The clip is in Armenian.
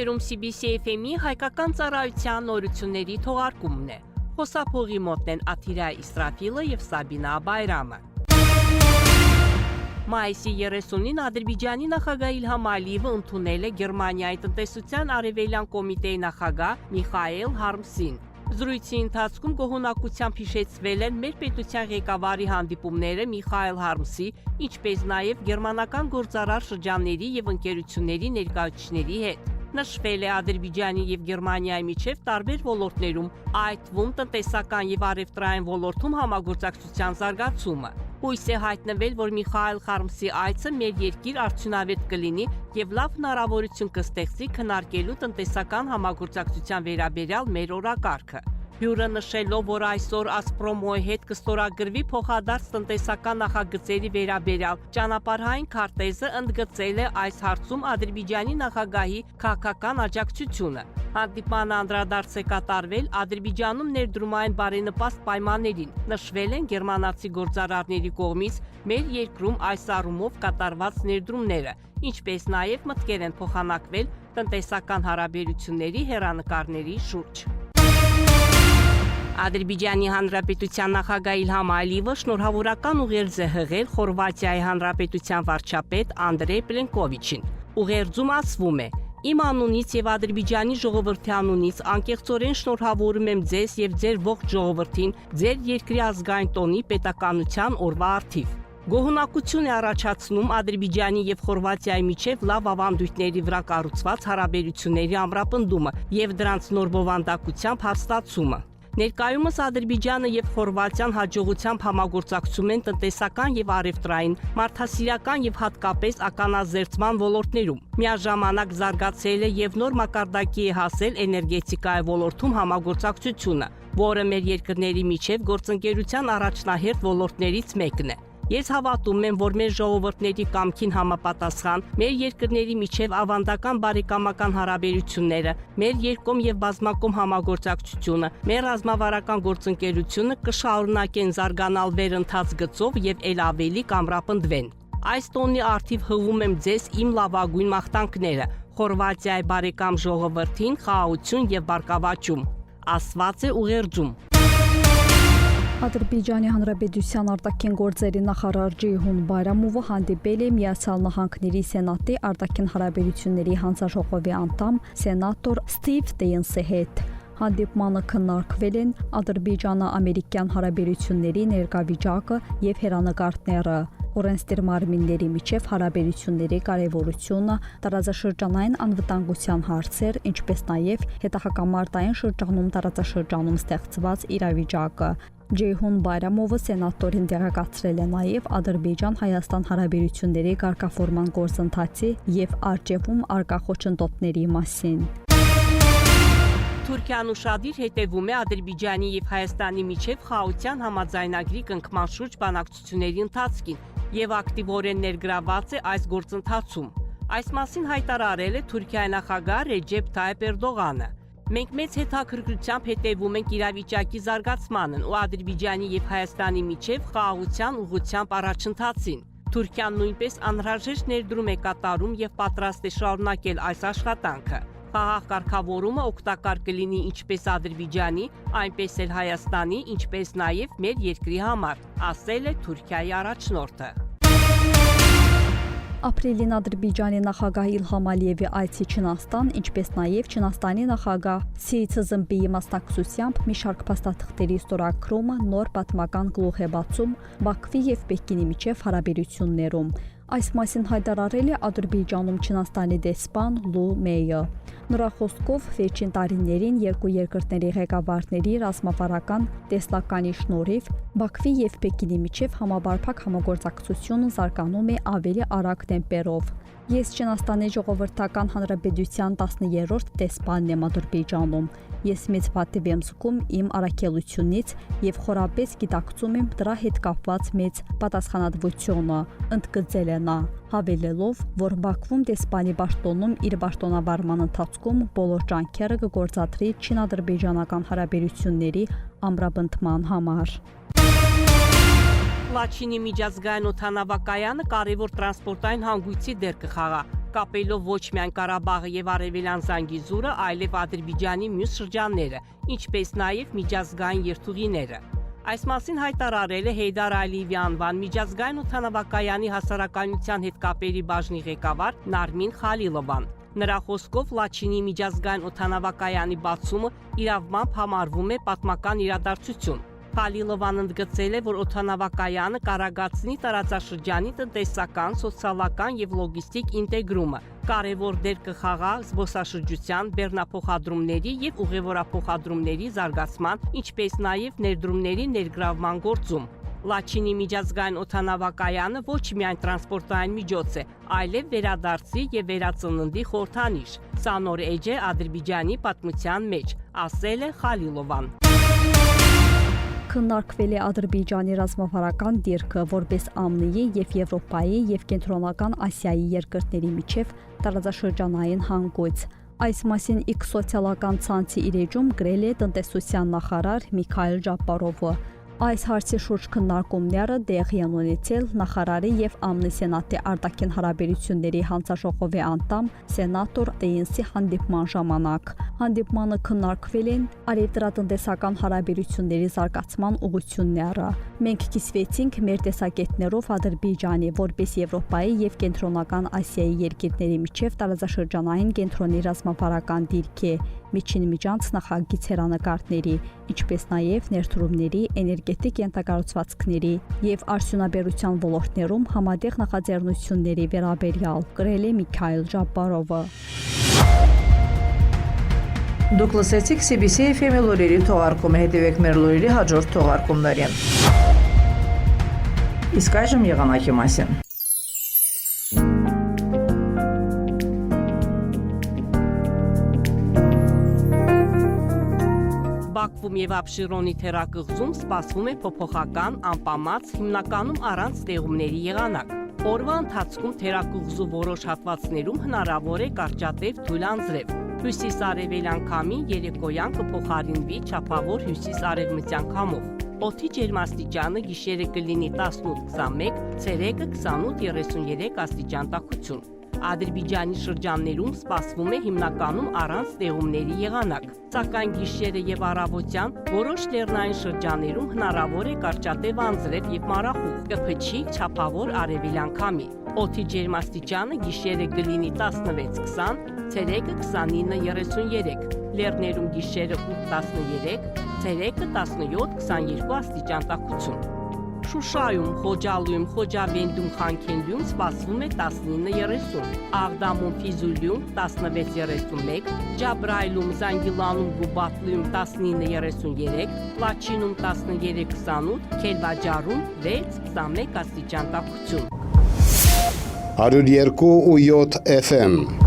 Եթերում CBC FM-ի հայկական ծառայության նորությունների թողարկումն է։ Խոսափողի մոտն են Աթիրայ Իսրաֆիլը և Սաբինա Բայրամը։ Մայիսի 30-ին Ադրբեջանի նախագահ Իլհամ Ալիևը ընդունել է Գերմանիայի տնտեսության արևելյան կոմիտեի նախագահ Միխայել Հարմսին։ Զրույցի ընթացքում գոհունակությամբ հիշեցվել են մեր պետության ղեկավարի հանդիպումները Միխայել Հարմսի, ինչպես նաև գերմանական գործարար շրջանների և ընկերությունների ներկայացուցիչների հետ։ Նշվել է Ադրբեջանի և Գերմանիայի միջև տարբեր ոլորտներում, այդ թվում տնտեսական և առևտրային ոլորտում համագործակցության զարգացումը։ Հույս է հայտնվել, որ Միխայել Հարմսի այցը մեր երկիր արդյունավետ կլինի և լավ հնարավորություն կստեղծի քննարկելու տնտեսական համագործակցության վերաբերյալ մեր օրակարգը։ Հյուրը նշելով, որ այսօր Ասպրոմոյի հետ կստորագրվի փոխադարձ տնտեսական նախագծերի վերաբերյալ ճանապարհային քարտեզը, ընդգծել է այս հարցում Ադրբեջանի նախագահի քաղաքական աջակցությունը։ Հանդիպանը անդրադարձ է կատարվել Ադրբեջանում ներդրումային բարենպաստ պայմաններին։ Նշվել են գերմանացի գործարարների կողմից մեր երկրում այս առումով կատարված ներդրումները, ինչպես նաև մտքեր են փոխանակվել տնտեսական հարաբերությունների հեռանկարների շուրջ։ Ադրբեջանի Հանրապետության նախագահ Իլհամ Ալիևը շնորհավորական ուղերձ է հղել Խորվաթիայի Հանրապետության վարչապետ Անդրեյ Պլենկովիչին։ Ուղերձում ասվում է. «Իմ անունից և Ադրբեջանի ժողովրդի անունից անկեղծորեն շնորհավորում եմ ձեզ և ձեր ողջ ժողովրդին ձեր երկրի ազգային տոնի պետականության օրվա առթիվ։ Գոհունակություն է առաջացնում Ադրբեջանի և Խորվաթիայի միջև լավ ավանդույթների վրա կառուցված հարաբերությունների ամրապնդումը և դրանց նոր բովանդակությամբ հաստատումը։ Ներկայումս Ադրբեջանը և Խորվաթիան հաջողությամբ համագործակցում են տնտեսական և առևտրային, մարդասիրական և հատկապես ականազերծման ոլորտներում։ Միաժամանակ զարգացել է և նոր մակարդակի է հասել էներգետիկայի ոլորտում համագործակցությունը, որը մեր երկրների միջև գործընկերության առաջնահերթ ոլորտներից մեկն է։ Ես հավատում եմ, որ մեր ժողովուրդների կամքին համապատասխան մեր երկրների միջև ավանդական բարեկամական հարաբերությունները, մեր երկկողմ և բազմակողմ համագործակցությունը, մեր ռազմավարական գործընկերությունը կշարունակեն զարգանալ վերընթաց գծով և ել ավելի կամրապնդվեն։ Այս տոնի առթիվ հղում եմ ձեզ իմ լավագույն մաղթանքները, Խորվաթիայի բարեկամ ժողովրդին խաղաղություն և բարգավաճում», ասված է ուղերձում։ Ադրբեջանի Հանրապետության արտաքին գործերի նախարար Ջեյհուն Բայրամովը հանդիպել է Միացյալ Նահանգների Սենատի արտաքին հարաբերությունների հանձնաժողովի անդամ սենատոր Սթիվ Տեյնսի հետ։ Հանդիպմանը քննարկվել են ադրբեջանա-ամերիկյան հարաբերությունների ներկայվիճակը և հեռանկարները, օրենսդիր մարմինների միջև հարաբերությունների կարևորությունը, տարածաշրջանային անվտանգության հարցեր, ինչպես նաև հետահակամարտային շրջանում տարածաշրջանում ստեղծված իրավիճակը։ Ջեյհուն Բայրամովը սենատորին տեղեկացրել է նաև Ադրբեջան-Հայաստան հարաբերությունների կարգավորման գործընթացի և արջևում առկա խոչընդոտների մասին։ Թուրքիան ուշադիր հետևում է Ադրբեջանի և Հայաստանի միջև խաղաղության համաձայնագրի կնքման շուրջ բանակցությունների ընթացքին և ակտիվորեն ներգրավված է այս գործընթացում։ Այս մասին հայտարարել է Թուրքիայի նախագահ Ռեջեփ Թայիփ Էրդողանը։ Մենք մեծ հետաքրքրությամբ հետևում ենք իրավիճակի զարգացմանն ու Ադրբեջանի և Հայաստանի միջև խաղաղության ուղղությամբ առաջընթացին։ Թուրքիան նույնպես անհրաժեշտ ներդրում է կատարում և պատրաստ է շարունակել այս աշխատանքը։ Խաղաղ կարգավորումը օգտակար կլինի ինչպես Ադրբեջանի, այնպես էլ Հայաստանի, ինչպես նաև մեր երկրի համար, ասել է Թուրքիայի առաջնորդը։ Ապրիլին Ադրբեջանի նախագահ Իլհամ Ալիևի այցի Չինաստան, ինչպես նաև Չինաստանի նախագահ Սի Ցզինպինի մասնակցությամբ մի շարք փաստաթղթերի ստորագրումը նոր պատմական գլուխ է բացում Բաքվի և Պեկինի միջև հարաբերություններում։ Այս մասին հայտարարել է Ադրբեջանում Չինաստանի դեսպան Լու Մեյը։ Նրա խոսքով վերջին տարիներին երկու երկրների ղեկավարների ռազմավարական տեսլականի շնորհիվ Բաքվի և Պեկինի միջև համապարփակ համագործակցությունը զարգանում է ավելի արագ տեմպերով։ Ես Չինաստանի Ժողովրդական Հանրապետության 10-րդ դեսպանն եմ Ադրբեջանում։ Ես մեծ պատիվ եմ զգում իմ առաքելությունից և խորապես գիտակցում եմ դրա հետ կապված մեծ պատասխանատվությունը, ընդգծել է նա, հավելելով, որ Բաքվում դեսպանի պաշտոնում իր պաշտոնավարման ընթացքում բոլոր ջանքերը կգործադրի չին-ադրբեջանական հարաբերությունների ամրապնդման համար։ Լաչինի միջազգային օդանավակայանը կարևոր տրանսպորտային հանգույցի դեր կխաղա։ կապելով ոչ միայն Ղարաբաղը եւ Արևելյան Զանգիզուրը, այլև Ադրբեջանի մյուս շրջանները, ինչպես նաեւ միջազգային երթուղիները։ Այս մասին հայտարարել է Հեյդար Ալիևի անվան միջազգային օդանավակայանի հասարակայնության հետ կապերի բաժնի ղեկավար Նարմին Խալիլովան։ Նրա խոսքով Լաչինի միջազգային օդանավակայանի բացումը իրավամբ համարվում է պատմական իրադարձություն։ Խալիլովան ընդգծել է, որ օդանավակայանը կարագացնի տարածաշրջանի տնտեսական, սոցիալական եւ լոգիստիկ ինտեգրումը, կարևոր դեր կխաղա զբոսաշրջության, բեռնափոխադրումների եւ ուղևորափոխադրումների զարգացման, ինչպես նաեւ ներդրումների ներգրավման գործում։ Լաչինի միջազգային օդանավակայանը ոչ միայն տրանսպորտային միջոց է, այլև վերադարձի եւ վերածննդի խորհրդանիշ։ Սա նոր էջ է Ադրբեջանի պատմության մեջ, ասել է Խալիլովան։ Քննարկվել է Ադրբեջանի ռազմավարական դիրքը որպես ԱՄՆ-ի եւ Եվրոպայի եւ Կենտրոնական Ասիայի երկրների միջև տարածաշրջանային հանգույց։ Այս մասին X սոցիալական ցանցի իր էջում գրել է տնտեսության նախարար Միքայել Ջապարովը։ Այս հարցի շուրջ քննարկումները տեղի են ունեցել նախարարի եւ ԱՄՆ Սենատի արտաքին հարաբերությունների հանձնաժողովի անդամ սենատոր Տեյնսի հանդիպման ժամանակ։ Հանդիպմանը քննարկվել են արևելատնտեսական հարաբերությունների զարգացման ուղղությունները։ Մենք կիսվեցինք մեր տեսակետներով Ադրբեջանի որպես Եվրոպայի եւ Կենտրոնական Ասիայի երկրների միջև տարածաշրջանային կենտրոնի ռազմավարական դիրքի, միջին միջանց նախագիծ հերանեկարների, ինչպես նաև ներդրումների, էներգետիկ ենթակառուցվածքների եւ արդյունաբերության ոլորտներում համատեղ նախաձեռնությունների վերաբերյալ, գրել է Միքայել Ջապարովը։ Դուք լսեցիք CBC FM-ի լուրերի թողարկումը, հետևեք մեր լուրերի հաջորդ թողարկումներին։ Իսկ այժմ եղանակի մասին։ Բաքվում եւ Աբշերոնի թերակղզում սպասվում է փոփոխական, անպամած, հիմնականում առանց ստեղումների եղանակ։ Օրվա ընթացքում թերակղզու որոշ հատվածներում հնարավոր է կարճատև թույլ անձրև։ Հյուսիս-արևելյան քամի երեկոյան կփոխարինվի չափավոր հյուսիս-արևմտյան քամով։ Օդի ջերմաստիճանը գիշերը կլինի 18-21, ցերեկը 28-33 աստիճան տաքություն։ Ադրբեջանի շրջաններում սպասվում է հիմնականում առանց ստեղումների եղանակ, սակայն գիշերը եւ առավոտյան որոշ լեռնային շրջաններում հնարավոր է կարճատև անձրև եւ մառախուղ, կփչի չափավոր արևելյան քամի։ Օդի ջերմաստիճանը գիշերը կլինի 16-20, ցերեկը 29-33, լեռներում գիշերը 8-13, ցերեկը 17-22 աստիճան տաքություն։ Շուշայում, Խոջալույում, Խոջավենդում, Խանքենդիում սպասվում է 19-30, Աղդամում, Ֆիզուլիում 16-31, Ջաբրայիլում, Զանգիլանում, Գուբատլիում 19-33, Լաչինում 13-28, Քելվաջարում 6-21 աստիճան տաքություն։ 102.7 FM